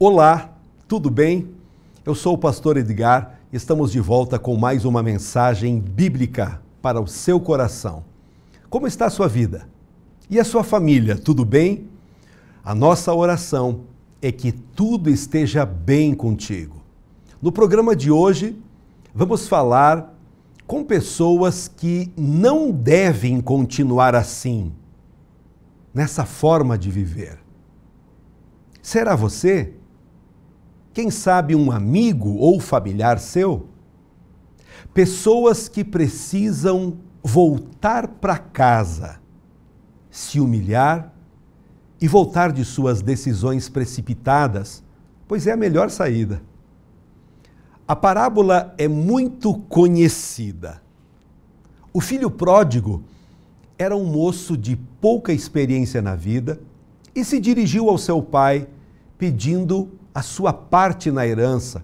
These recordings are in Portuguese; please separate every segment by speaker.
Speaker 1: Olá, tudo bem? Eu sou o pastor Edgar e estamos de volta com mais uma mensagem bíblica para o seu coração. Como está a sua vida? E a sua família, tudo bem? A nossa oração é que tudo esteja bem contigo. No programa de hoje, vamos falar com pessoas que não devem continuar assim, nessa forma de viver. Será você? Quem sabe um amigo ou familiar seu? Pessoas que precisam voltar para casa, se humilhar e voltar de suas decisões precipitadas, pois é a melhor saída. A parábola é muito conhecida. O filho pródigo era um moço de pouca experiência na vida e se dirigiu ao seu pai pedindo a sua parte na herança,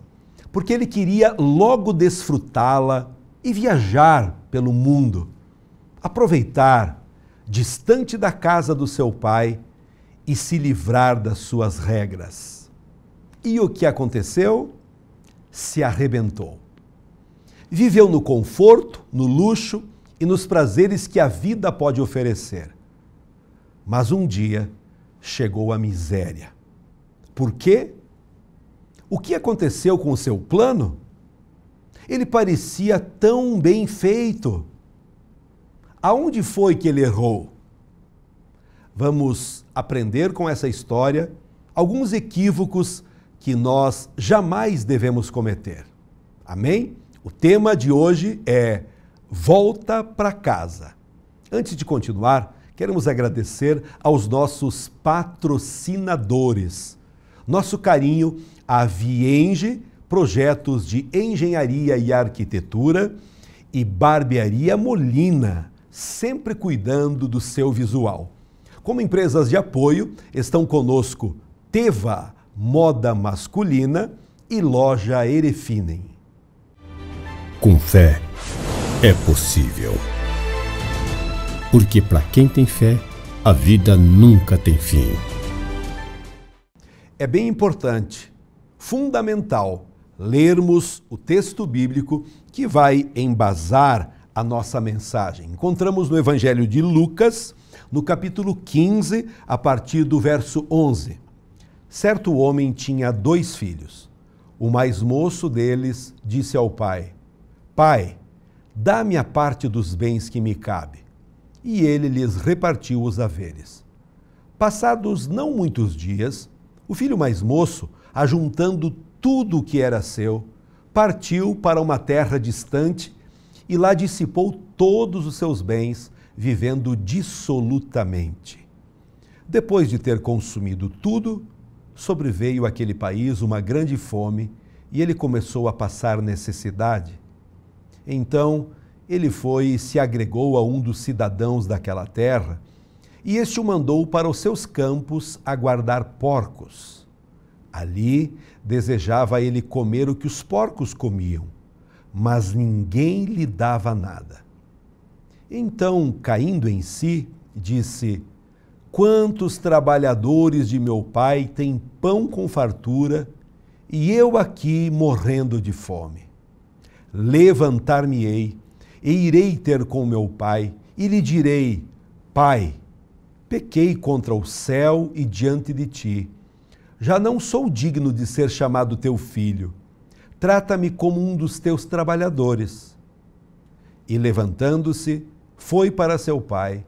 Speaker 1: porque ele queria logo desfrutá-la e viajar pelo mundo, aproveitar distante da casa do seu pai e se livrar das suas regras. E o que aconteceu? Se arrebentou. Viveu no conforto, no luxo e nos prazeres que a vida pode oferecer. Mas um dia chegou a miséria. Por quê? O que aconteceu com o seu plano? Ele parecia tão bem feito. Aonde foi que ele errou? Vamos aprender com essa história alguns equívocos que nós jamais devemos cometer. Amém? O tema de hoje é Volta para casa. Antes de continuar, queremos agradecer aos nossos patrocinadores. Nosso carinho à Vienge, projetos de engenharia e arquitetura, e Barbearia Molina, sempre cuidando do seu visual. Como empresas de apoio, estão conosco Teva, moda masculina, e Loja Erefinem.
Speaker 2: Com fé é possível. Porque para quem tem fé, a vida nunca tem fim.
Speaker 1: É bem importante, fundamental, lermos o texto bíblico que vai embasar a nossa mensagem. Encontramos no Evangelho de Lucas, no capítulo 15, a partir do verso 11. Certo homem tinha 2 filhos. O mais moço deles disse ao pai: Pai, dá-me a parte dos bens que me cabe. E ele lhes repartiu os haveres. Passados não muitos dias, o filho mais moço, ajuntando tudo o que era seu, partiu para uma terra distante e lá dissipou todos os seus bens, vivendo dissolutamente. Depois de ter consumido tudo, sobreveio àquele país uma grande fome e ele começou a passar necessidade. Então, ele foi e se agregou a um dos cidadãos daquela terra, e este o mandou para os seus campos a guardar porcos. Ali desejava ele comer o que os porcos comiam, mas ninguém lhe dava nada. Então, caindo em si, disse: Quantos trabalhadores de meu pai têm pão com fartura, e eu aqui morrendo de fome. Levantar-me-ei e irei ter com meu pai, e lhe direi: Pai, pequei contra o céu e diante de ti. Já não sou digno de ser chamado teu filho. Trata-me como um dos teus trabalhadores. E levantando-se, foi para seu pai.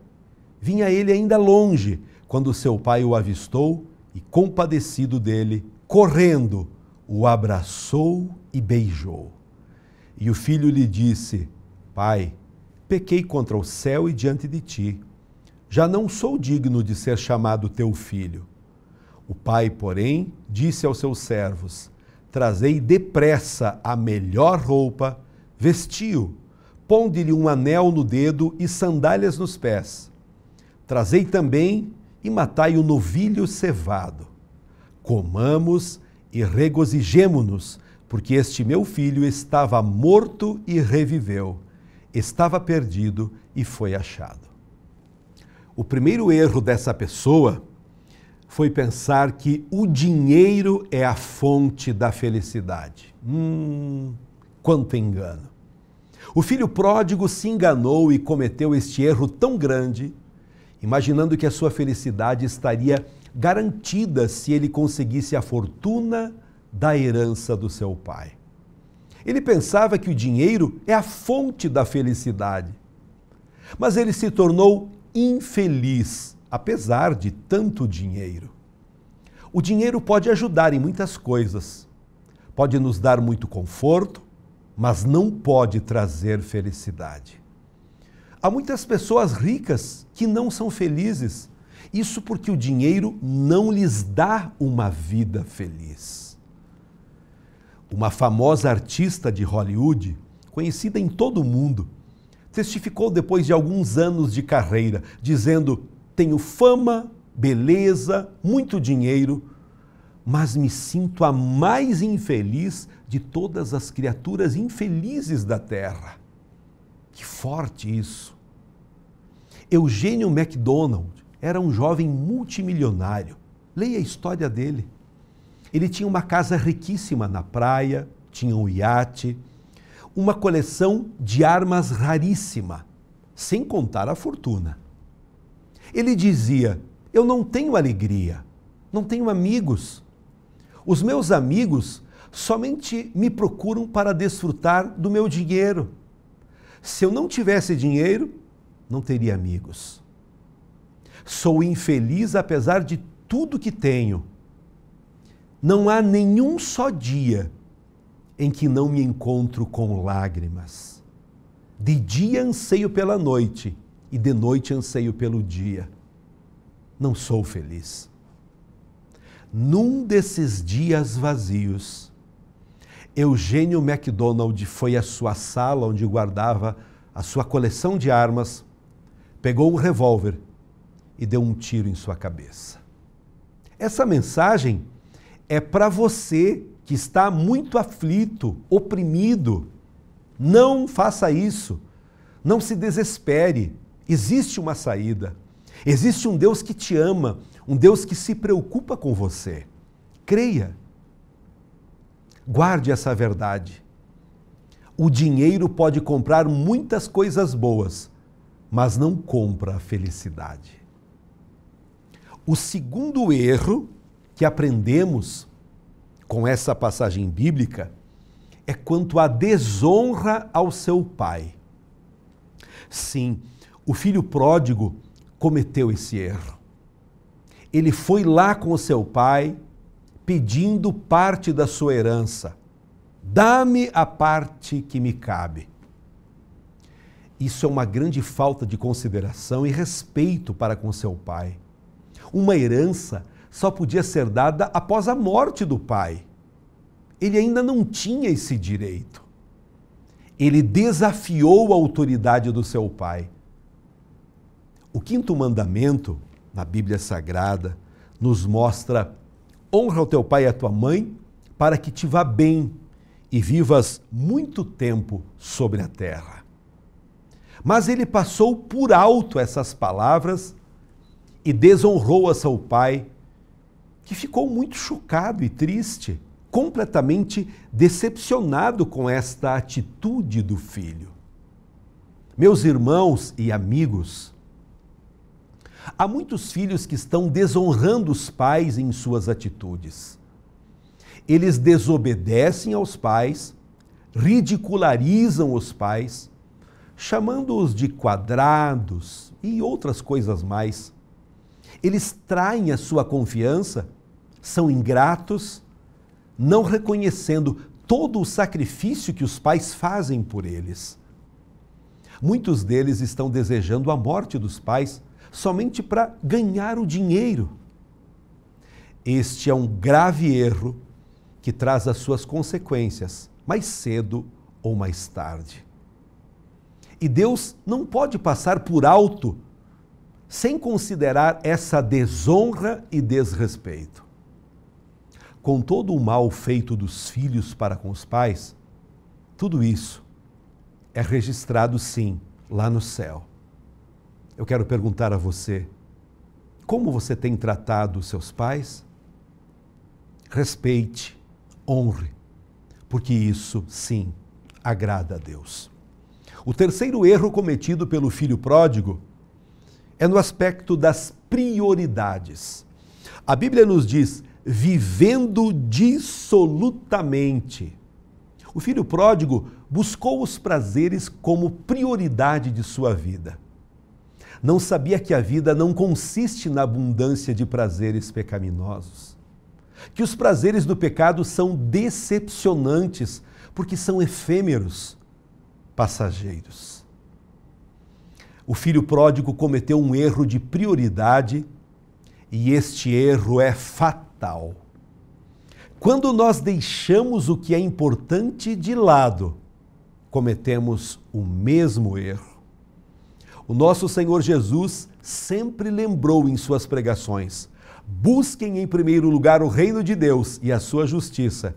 Speaker 1: Vinha ele ainda longe, quando seu pai o avistou e, compadecido dele, correndo, o abraçou e beijou. E o filho lhe disse: Pai, pequei contra o céu e diante de ti. Já não sou digno de ser chamado teu filho. O pai, porém, disse aos seus servos: Trazei depressa a melhor roupa, vestiu, ponde-lhe um anel no dedo e sandálias nos pés. Trazei também e matai o novilho cevado. Comamos e regozijemo-nos, porque este meu filho estava morto e reviveu, estava perdido e foi achado. O primeiro erro dessa pessoa foi pensar que o dinheiro é a fonte da felicidade. Quanto engano! O filho pródigo se enganou e cometeu este erro tão grande, imaginando que a sua felicidade estaria garantida se ele conseguisse a fortuna da herança do seu pai. Ele pensava que o dinheiro é a fonte da felicidade, mas ele se tornou infeliz, apesar de tanto dinheiro. O dinheiro pode ajudar em muitas coisas, pode nos dar muito conforto, mas não pode trazer felicidade. Há muitas pessoas ricas que não são felizes, isso porque o dinheiro não lhes dá uma vida feliz. Uma famosa artista de Hollywood, conhecida em todo o mundo, testificou depois de alguns anos de carreira, dizendo: tenho fama, beleza, muito dinheiro, mas me sinto a mais infeliz de todas as criaturas infelizes da Terra. Que forte isso! Eugênio MacDonald era um jovem multimilionário. Leia a história dele. Ele tinha uma casa riquíssima na praia, tinha um iate, uma coleção de armas raríssima, sem contar a fortuna. Ele dizia: eu não tenho alegria, não tenho amigos. Os meus amigos somente me procuram para desfrutar do meu dinheiro. Se eu não tivesse dinheiro, não teria amigos. Sou infeliz apesar de tudo que tenho. Não há nenhum só dia em que não me encontro com lágrimas. De dia anseio pela noite e de noite anseio pelo dia. Não sou feliz. Num desses dias vazios, Eugênio MacDonald foi à sua sala onde guardava a sua coleção de armas, pegou um revólver e deu um tiro em sua cabeça. Essa mensagem é para você que está muito aflito, oprimido. Não faça isso. Não se desespere. Existe uma saída. Existe um Deus que te ama, um Deus que se preocupa com você. Creia. Guarde essa verdade. O dinheiro pode comprar muitas coisas boas, mas não compra a felicidade. O segundo erro que aprendemos com essa passagem bíblica é quanto à desonra ao seu pai. Sim, o filho pródigo cometeu esse erro. Ele foi lá com o seu pai pedindo parte da sua herança. Dá-me a parte que me cabe. Isso é uma grande falta de consideração e respeito para com seu pai. Uma herança só podia ser dada após a morte do pai. Ele ainda não tinha esse direito. Ele desafiou a autoridade do seu pai. O quinto mandamento, na Bíblia Sagrada, nos mostra: honra o teu pai e a tua mãe, para que te vá bem e vivas muito tempo sobre a terra. Mas ele passou por alto essas palavras e desonrou a seu pai, que ficou muito chocado e triste, completamente decepcionado com esta atitude do filho. Meus irmãos e amigos, há muitos filhos que estão desonrando os pais em suas atitudes. Eles desobedecem aos pais, ridicularizam os pais, chamando-os de quadrados e outras coisas mais. Eles traem a sua confiança, são ingratos, não reconhecendo todo o sacrifício que os pais fazem por eles. Muitos deles estão desejando a morte dos pais somente para ganhar o dinheiro. Este é um grave erro que traz as suas consequências, mais cedo ou mais tarde. E Deus não pode passar por alto sem considerar essa desonra e desrespeito. Com todo o mal feito dos filhos para com os pais, tudo isso é registrado sim lá no céu. Eu quero perguntar a você: como você tem tratado os seus pais? Respeite, honre, porque isso, sim, agrada a Deus. O terceiro erro cometido pelo filho pródigo é no aspecto das prioridades. A Bíblia nos diz, vivendo dissolutamente. O filho pródigo buscou os prazeres como prioridade de sua vida. Não sabia que a vida não consiste na abundância de prazeres pecaminosos. Que os prazeres do pecado são decepcionantes, porque são efêmeros, passageiros. O filho pródigo cometeu um erro de prioridade e este erro é fatal. Quando nós deixamos o que é importante de lado, cometemos o mesmo erro. O nosso Senhor Jesus sempre lembrou em suas pregações: busquem em primeiro lugar o reino de Deus e a sua justiça,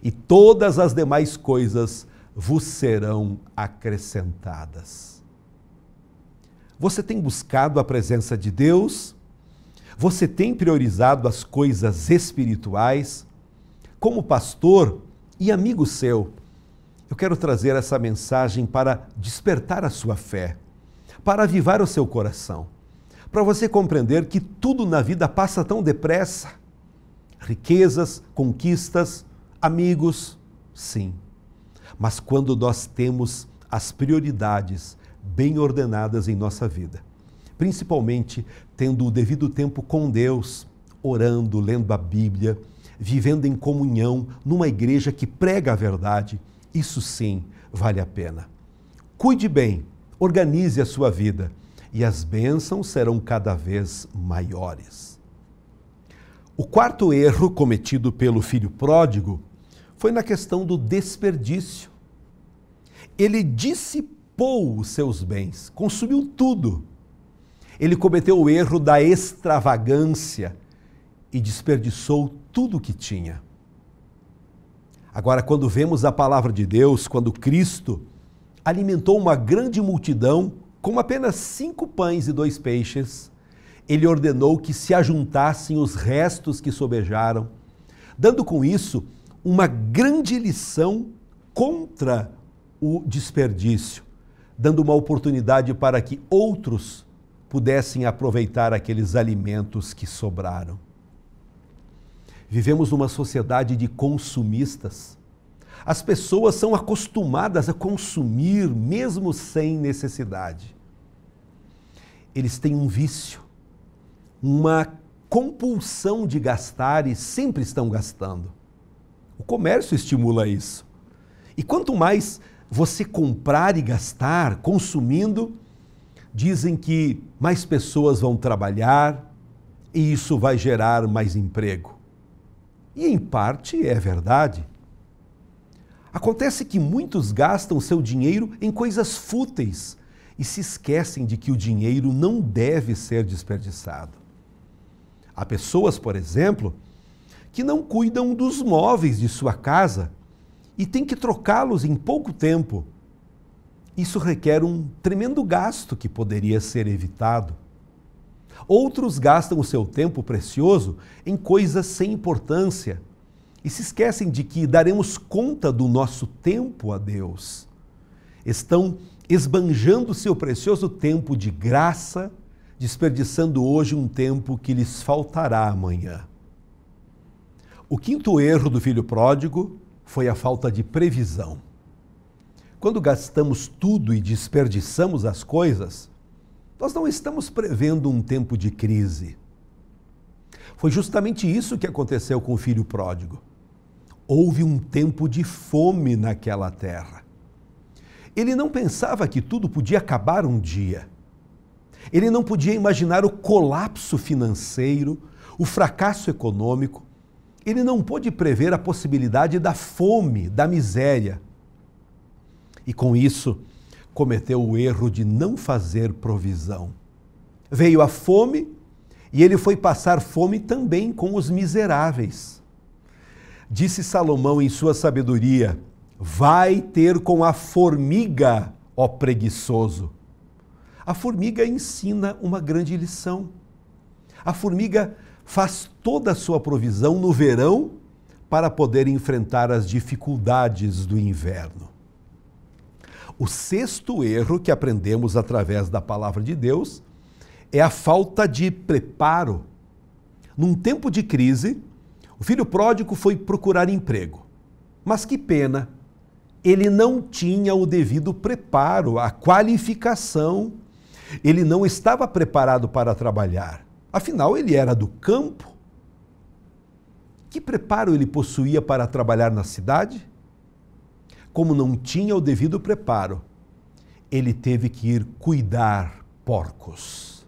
Speaker 1: e todas as demais coisas vos serão acrescentadas. Você tem buscado a presença de Deus? Você tem priorizado as coisas espirituais? Como pastor e amigo seu, eu quero trazer essa mensagem para despertar a sua fé, para avivar o seu coração, para você compreender que tudo na vida passa tão depressa. Riquezas, conquistas, amigos, sim. Mas quando nós temos as prioridades bem ordenadas em nossa vida, principalmente tendo o devido tempo com Deus, orando, lendo a Bíblia, vivendo em comunhão numa igreja que prega a verdade, isso sim vale a pena. Cuide bem, organize a sua vida e as bênçãos serão cada vez maiores. O quarto erro cometido pelo filho pródigo foi na questão do desperdício. Ele dissipou os seus bens, consumiu tudo. Ele cometeu o erro da extravagância e desperdiçou tudo o que tinha. Agora, quando vemos a palavra de Deus, quando Cristo alimentou uma grande multidão com apenas 5 pães e 2 peixes, ele ordenou que se ajuntassem os restos que sobejaram, dando com isso uma grande lição contra o desperdício, dando uma oportunidade para que outros pudessem aproveitar aqueles alimentos que sobraram. Vivemos numa sociedade de consumistas. As pessoas são acostumadas a consumir mesmo sem necessidade. Eles têm um vício, uma compulsão de gastar e sempre estão gastando. O comércio estimula isso. E quanto mais você comprar e gastar, consumindo, dizem que mais pessoas vão trabalhar e isso vai gerar mais emprego. E em parte é verdade. Acontece que muitos gastam seu dinheiro em coisas fúteis e se esquecem de que o dinheiro não deve ser desperdiçado. Há pessoas, por exemplo, que não cuidam dos móveis de sua casa e têm que trocá-los em pouco tempo. Isso requer um tremendo gasto que poderia ser evitado. Outros gastam o seu tempo precioso em coisas sem importância e se esquecem de que daremos conta do nosso tempo a Deus. Estão esbanjando seu precioso tempo de graça, desperdiçando hoje um tempo que lhes faltará amanhã. O quinto erro do filho pródigo foi a falta de previsão. Quando gastamos tudo e desperdiçamos as coisas, nós não estamos prevendo um tempo de crise. Foi justamente isso que aconteceu com o filho pródigo. Houve um tempo de fome naquela terra. Ele não pensava que tudo podia acabar um dia. Ele não podia imaginar o colapso financeiro, o fracasso econômico. Ele não pôde prever a possibilidade da fome, da miséria. E com isso, cometeu o erro de não fazer provisão. Veio a fome e ele foi passar fome também com os miseráveis. Disse Salomão em sua sabedoria: vai ter com a formiga, ó preguiçoso. A formiga ensina uma grande lição. A formiga faz toda a sua provisão no verão para poder enfrentar as dificuldades do inverno. O sexto erro que aprendemos através da palavra de Deus é a falta de preparo. Num tempo de crise, o filho pródigo foi procurar emprego. Mas que pena, ele não tinha o devido preparo, a qualificação. Ele não estava preparado para trabalhar. Afinal, ele era do campo. Que preparo ele possuía para trabalhar na cidade? Como não tinha o devido preparo, ele teve que ir cuidar porcos.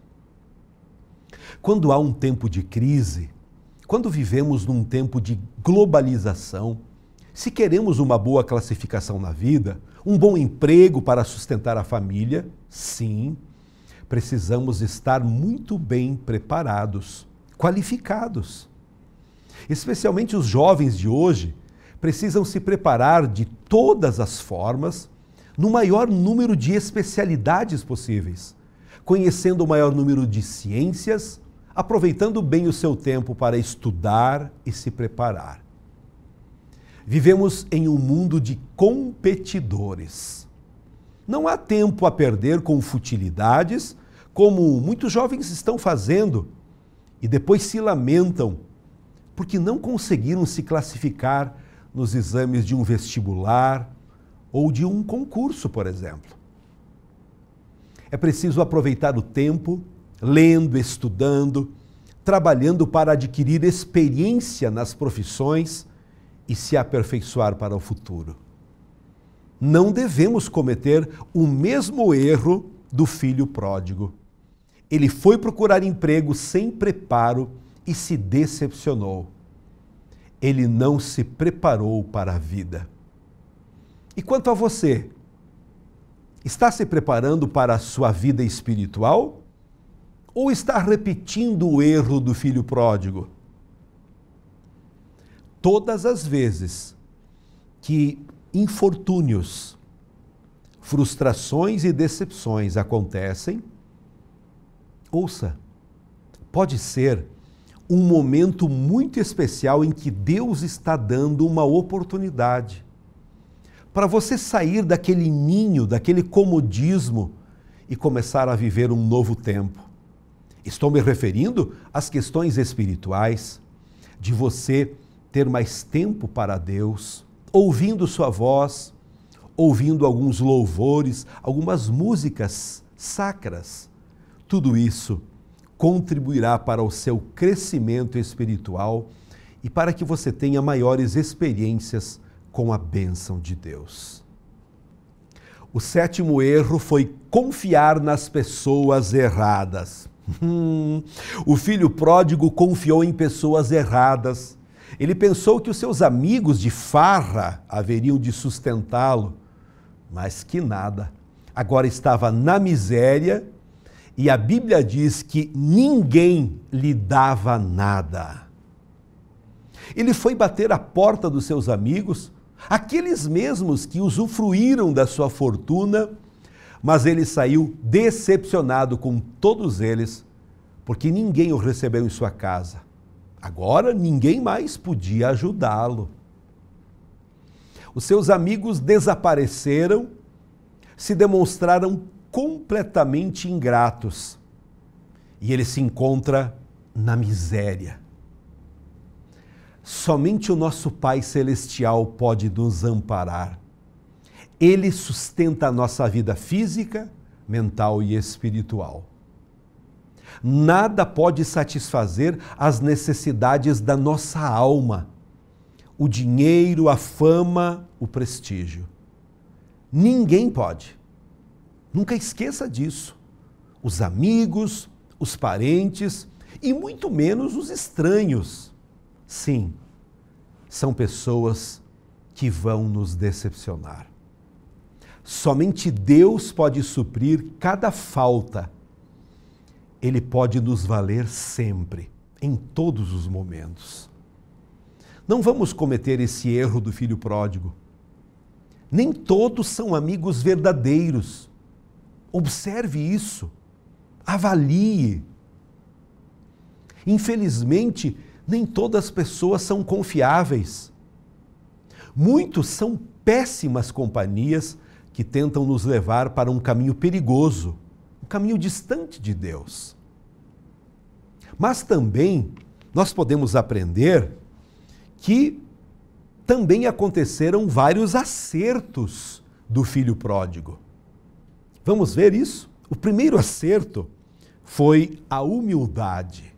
Speaker 1: Quando há um tempo de crise, quando vivemos num tempo de globalização, se queremos uma boa classificação na vida, um bom emprego para sustentar a família, sim, precisamos estar muito bem preparados, qualificados. Especialmente os jovens de hoje precisam se preparar de todas as formas, no maior número de especialidades possíveis, conhecendo o maior número de ciências, aproveitando bem o seu tempo para estudar e se preparar. Vivemos em um mundo de competidores. Não há tempo a perder com futilidades, como muitos jovens estão fazendo, e depois se lamentam porque não conseguiram se classificar nos exames de um vestibular ou de um concurso, por exemplo. É preciso aproveitar o tempo, lendo, estudando, trabalhando para adquirir experiência nas profissões e se aperfeiçoar para o futuro. Não devemos cometer o mesmo erro do filho pródigo. Ele foi procurar emprego sem preparo e se decepcionou. Ele não se preparou para a vida. E quanto a você? Está se preparando para a sua vida espiritual? Ou está repetindo o erro do filho pródigo? Todas as vezes que infortúnios, frustrações e decepções acontecem, ouça, pode ser um momento muito especial em que Deus está dando uma oportunidade para você sair daquele ninho, daquele comodismo e começar a viver um novo tempo. Estou me referindo às questões espirituais, de você ter mais tempo para Deus, ouvindo sua voz, ouvindo alguns louvores, algumas músicas sacras. Tudo isso contribuirá para o seu crescimento espiritual e para que você tenha maiores experiências com a bênção de Deus. O sétimo erro foi confiar nas pessoas erradas. O filho pródigo confiou em pessoas erradas. Ele pensou que os seus amigos de farra haveriam de sustentá-lo, mas que nada. Agora estava na miséria e a Bíblia diz que ninguém lhe dava nada. Ele foi bater à porta dos seus amigos, aqueles mesmos que usufruíram da sua fortuna, mas ele saiu decepcionado com todos eles, porque ninguém o recebeu em sua casa. Agora ninguém mais podia ajudá-lo. Os seus amigos desapareceram, se demonstraram completamente ingratos e ele se encontra na miséria. Somente o nosso Pai Celestial pode nos amparar. Ele sustenta a nossa vida física, mental e espiritual. Nada pode satisfazer as necessidades da nossa alma. O dinheiro, a fama, o prestígio. Ninguém pode. Nunca esqueça disso. Os amigos, os parentes e muito menos os estranhos. Sim, são pessoas que vão nos decepcionar. Somente Deus pode suprir cada falta. Ele pode nos valer sempre, em todos os momentos. Não vamos cometer esse erro do filho pródigo. Nem todos são amigos verdadeiros. Observe isso. Avalie. Infelizmente, nem todas as pessoas são confiáveis. Muitos são péssimas companhias que tentam nos levar para um caminho perigoso, um caminho distante de Deus. Mas também nós podemos aprender que também aconteceram vários acertos do filho pródigo. Vamos ver isso? O primeiro acerto foi a humildade.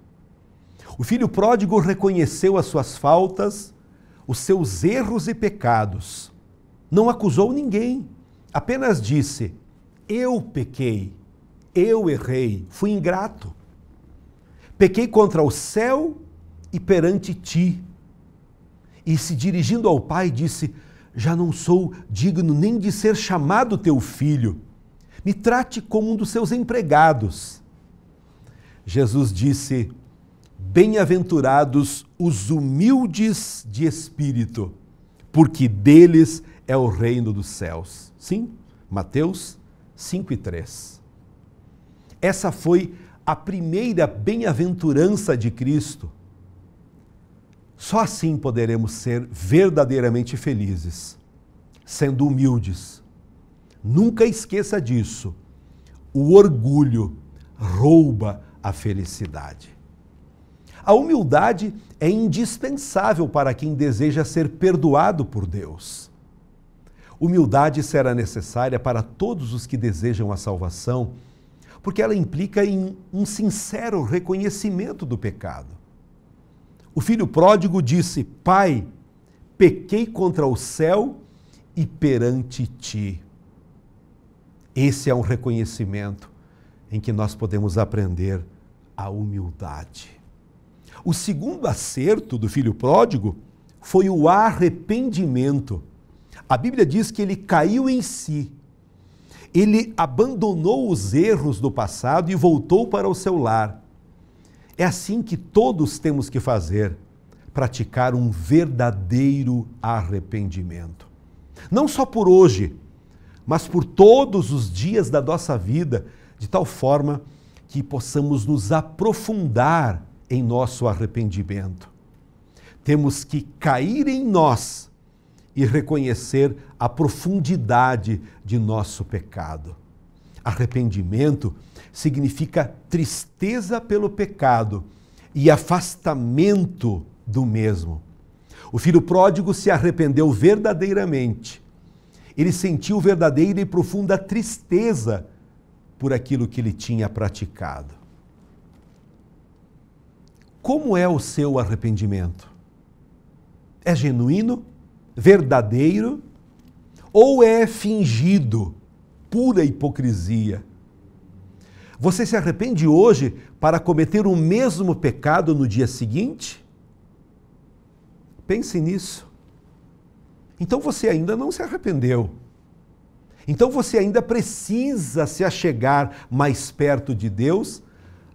Speaker 1: O filho pródigo reconheceu as suas faltas, os seus erros e pecados. Não acusou ninguém, apenas disse: eu pequei, eu errei, fui ingrato. Pequei contra o céu e perante ti. E se dirigindo ao pai disse: já não sou digno nem de ser chamado teu filho. Me trate como um dos seus empregados. Jesus disse: bem-aventurados os humildes de espírito, porque deles é o reino dos céus. Sim, Mateus 5:3. Essa foi a primeira bem-aventurança de Cristo. Só assim poderemos ser verdadeiramente felizes, sendo humildes. Nunca esqueça disso. O orgulho rouba a felicidade. A humildade é indispensável para quem deseja ser perdoado por Deus. Humildade será necessária para todos os que desejam a salvação, porque ela implica em um sincero reconhecimento do pecado. O filho pródigo disse: pai, pequei contra o céu e perante ti. Esse é um reconhecimento em que nós podemos aprender a humildade. O segundo acerto do filho pródigo foi o arrependimento. A Bíblia diz que ele caiu em si. Ele abandonou os erros do passado e voltou para o seu lar. É assim que todos temos que fazer, praticar um verdadeiro arrependimento. Não só por hoje, mas por todos os dias da nossa vida, de tal forma que possamos nos aprofundar em nosso arrependimento. Temos que cair em nós e reconhecer a profundidade de nosso pecado. Arrependimento significa tristeza pelo pecado e afastamento do mesmo. O filho pródigo se arrependeu verdadeiramente. Ele sentiu verdadeira e profunda tristeza por aquilo que ele tinha praticado. Como é o seu arrependimento? É genuíno, verdadeiro ou é fingido, pura hipocrisia? Você se arrepende hoje para cometer o mesmo pecado no dia seguinte? Pense nisso. Então você ainda não se arrependeu. Então você ainda precisa se achegar mais perto de Deus,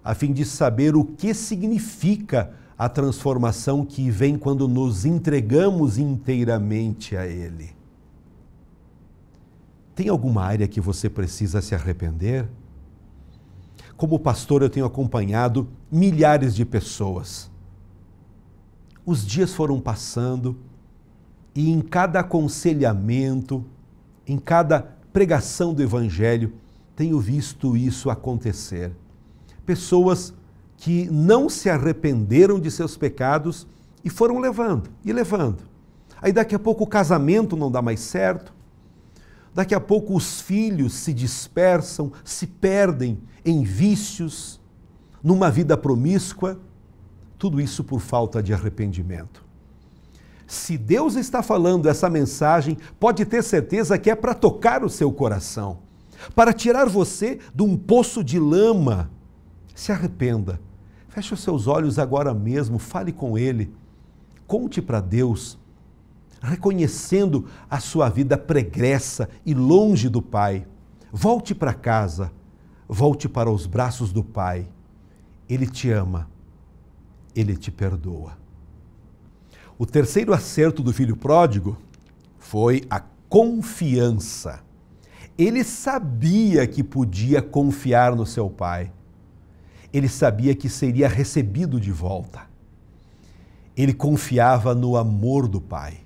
Speaker 1: a fim de saber o que significa a transformação que vem quando nos entregamos inteiramente a Ele. Tem alguma área que você precisa se arrepender? Como pastor, eu tenho acompanhado milhares de pessoas. Os dias foram passando e em cada aconselhamento, em cada pregação do Evangelho, tenho visto isso acontecer. Pessoas que não se arrependeram de seus pecados e foram levando e levando. Aí daqui a pouco o casamento não dá mais certo, daqui a pouco os filhos se dispersam, se perdem em vícios, numa vida promíscua, tudo isso por falta de arrependimento. Se Deus está falando essa mensagem, pode ter certeza que é para tocar o seu coração, para tirar você de um poço de lama. Se arrependa, feche os seus olhos agora mesmo, fale com Ele, conte para Deus, reconhecendo a sua vida pregressa e longe do Pai. Volte para casa, volte para os braços do Pai. Ele te ama, Ele te perdoa. O terceiro acerto do filho pródigo foi a confiança. Ele sabia que podia confiar no seu pai. ele sabia que seria recebido de volta. Ele confiava no amor do Pai.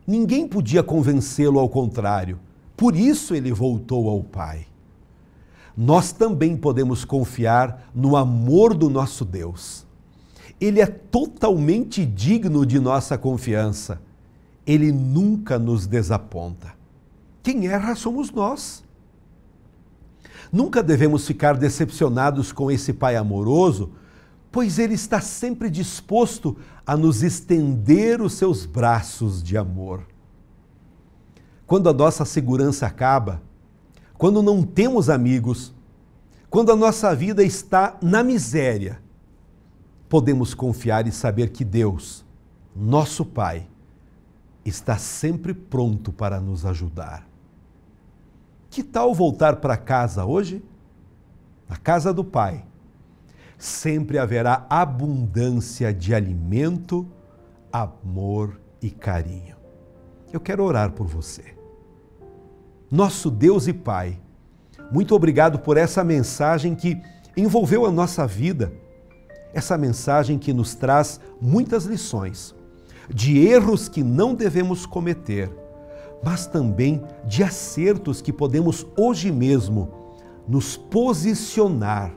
Speaker 1: Ninguém podia convencê-lo ao contrário. Por isso ele voltou ao Pai. Nós também podemos confiar no amor do nosso Deus. Ele é totalmente digno de nossa confiança. Ele nunca nos desaponta. Quem erra somos nós. Nunca devemos ficar decepcionados com esse Pai amoroso, pois Ele está sempre disposto a nos estender os seus braços de amor. Quando a nossa segurança acaba, quando não temos amigos, quando a nossa vida está na miséria, podemos confiar e saber que Deus, nosso Pai, está sempre pronto para nos ajudar. Que tal voltar para casa hoje? Na casa do Pai, sempre haverá abundância de alimento, amor e carinho. Eu quero orar por você. Nosso Deus e Pai, muito obrigado por essa mensagem que envolveu a nossa vida, essa mensagem que nos traz muitas lições, de erros que não devemos cometer, mas também de acertos que podemos hoje mesmo nos posicionar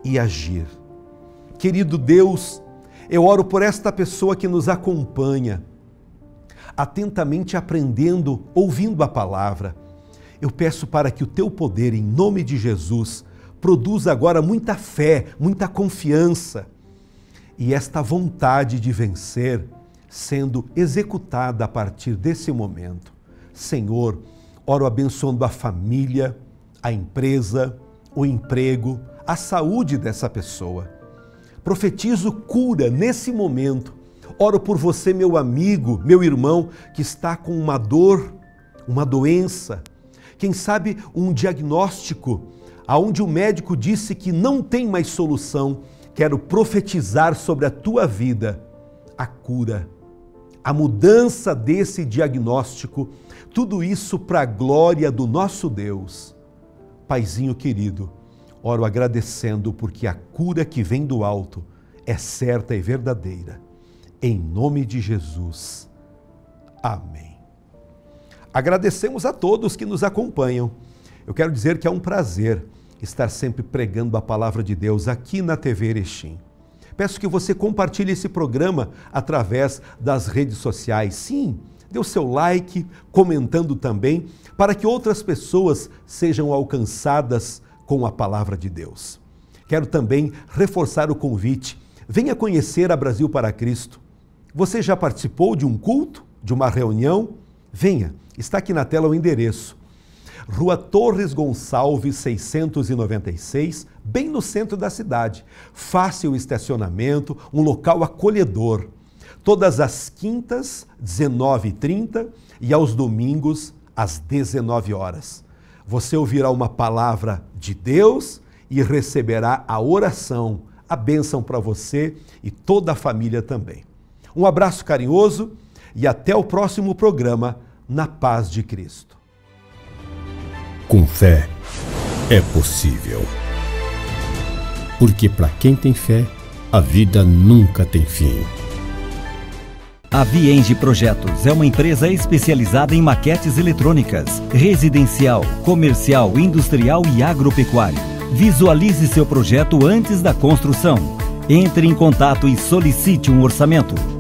Speaker 1: e agir. Querido Deus, eu oro por esta pessoa que nos acompanha, atentamente aprendendo, ouvindo a palavra. Eu peço para que o teu poder, em nome de Jesus, produza agora muita fé, muita confiança e esta vontade de vencer sendo executada a partir desse momento. Senhor, oro abençoando a família, a empresa, o emprego, a saúde dessa pessoa. Profetizo cura nesse momento. Oro por você, meu amigo, meu irmão, que está com uma dor, uma doença, quem sabe um diagnóstico, aonde o médico disse que não tem mais solução. Quero profetizar sobre a tua vida a cura, a mudança desse diagnóstico, tudo isso para a glória do nosso Deus. Paizinho querido, oro agradecendo porque a cura que vem do alto é certa e verdadeira. Em nome de Jesus. Amém. Agradecemos a todos que nos acompanham. Eu quero dizer que é um prazer estar sempre pregando a palavra de Deus aqui na TV Erechim. Peço que você compartilhe esse programa através das redes sociais. Sim, dê o seu like, comentando também, para que outras pessoas sejam alcançadas com a palavra de Deus. Quero também reforçar o convite. Venha conhecer a Brasil para Cristo. Você já participou de um culto, de uma reunião? Venha, está aqui na tela o endereço. Rua Torres Gonçalves, 696, bem no centro da cidade. Fácil estacionamento, um local acolhedor. Todas as quintas, 19h30 e aos domingos, às 19 horas. Você ouvirá uma palavra de Deus e receberá a oração, a bênção para você e toda a família também. Um abraço carinhoso e até o próximo programa, na paz de Cristo.
Speaker 2: Com fé é possível. Porque para quem tem fé, a vida nunca tem fim.
Speaker 3: A Vienge Projetos é uma empresa especializada em maquetes eletrônicas, residencial, comercial, industrial e agropecuário. Visualize seu projeto antes da construção. Entre em contato e solicite um orçamento.